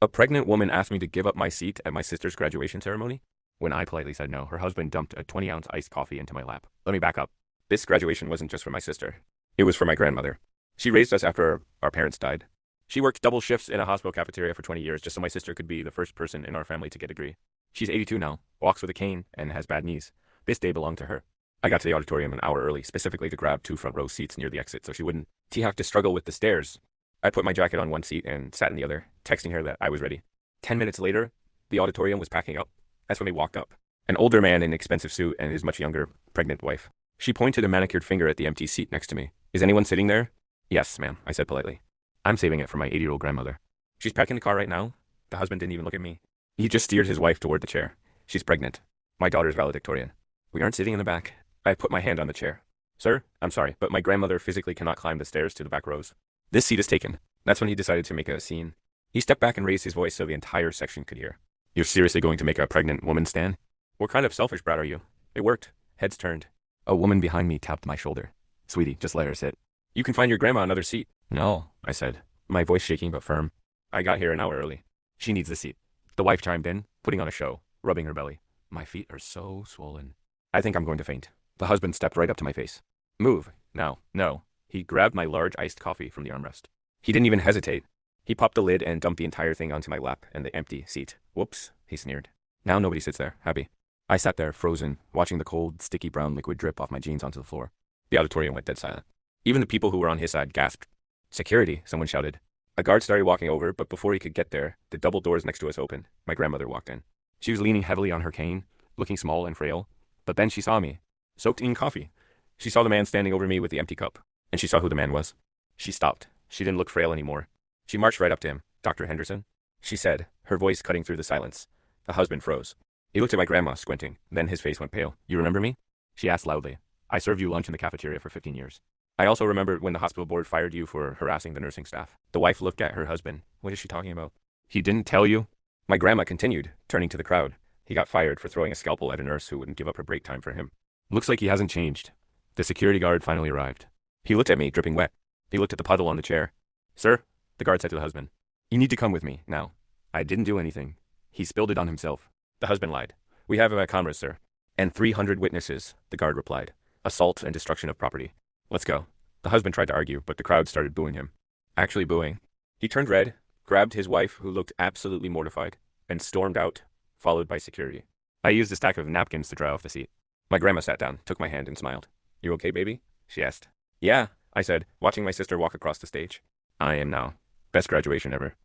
A pregnant woman asked me to give up my seat at my sister's graduation ceremony. When I politely said no, her husband dumped a 20-ounce iced coffee into my lap. Let me back up. This graduation wasn't just for my sister. It was for my grandmother. She raised us after our parents died. She worked double shifts in a hospital cafeteria for 20 years just so my sister could be the first person in our family to get a degree. She's 82 now, walks with a cane, and has bad knees. This day belonged to her. I got to the auditorium an hour early, specifically to grab two front row seats near the exit so she wouldn't have to struggle with the stairs. I put my jacket on one seat and sat in the other, texting her that I was ready. 10 minutes later, the auditorium was packing up. That's when we walked up. An older man in an expensive suit and his much younger, pregnant wife. She pointed a manicured finger at the empty seat next to me. Is anyone sitting there? Yes, ma'am, I said politely. I'm saving it for my 80-year-old grandmother. She's packing the car right now. The husband didn't even look at me. He just steered his wife toward the chair. She's pregnant. My daughter's valedictorian. We aren't sitting in the back. I put my hand on the chair. Sir, I'm sorry, but my grandmother physically cannot climb the stairs to the back rows. This seat is taken. That's when he decided to make a scene. He stepped back and raised his voice so the entire section could hear. You're seriously going to make a pregnant woman stand? What kind of selfish brat are you? It worked. Heads turned. A woman behind me tapped my shoulder. Sweetie, just let her sit. You can find your grandma another seat. No, I said, my voice shaking but firm. I got here an hour early. She needs the seat. The wife chimed in, putting on a show, rubbing her belly. My feet are so swollen. I think I'm going to faint. The husband stepped right up to my face. Move. Now. No. He grabbed my large iced coffee from the armrest. He didn't even hesitate. He popped the lid and dumped the entire thing onto my lap and the empty seat. Whoops, he sneered. Now nobody sits there, happy. I sat there, frozen, watching the cold, sticky brown liquid drip off my jeans onto the floor. The auditorium went dead silent. Even the people who were on his side gasped. Security, someone shouted. A guard started walking over, but before he could get there, the double doors next to us opened. My grandmother walked in. She was leaning heavily on her cane, looking small and frail. But then she saw me, soaked in coffee. She saw the man standing over me with the empty cup, and she saw who the man was. She stopped. She didn't look frail anymore. She marched right up to him. Dr. Henderson, she said, her voice cutting through the silence. The husband froze. He looked at my grandma, squinting. Then his face went pale. You remember me? She asked loudly. I served you lunch in the cafeteria for 15 years. I also remember when the hospital board fired you for harassing the nursing staff. The wife looked at her husband. What is she talking about? He didn't tell you? My grandma continued, turning to the crowd. He got fired for throwing a scalpel at a nurse who wouldn't give up her break time for him. Looks like he hasn't changed. The security guard finally arrived. He looked at me, dripping wet. He looked at the puddle on the chair. Sir, the guard said to the husband, you need to come with me, now. I didn't do anything. He spilled it on himself. The husband lied. We have cameras, sir. And 300 witnesses, the guard replied. Assault and destruction of property. Let's go. The husband tried to argue, but the crowd started booing him. Actually booing. He turned red, grabbed his wife, who looked absolutely mortified, and stormed out, followed by security. I used a stack of napkins to dry off the seat. My grandma sat down, took my hand, and smiled. You okay, baby? She asked. Yeah, I said, watching my sister walk across the stage. I am now. Best graduation ever.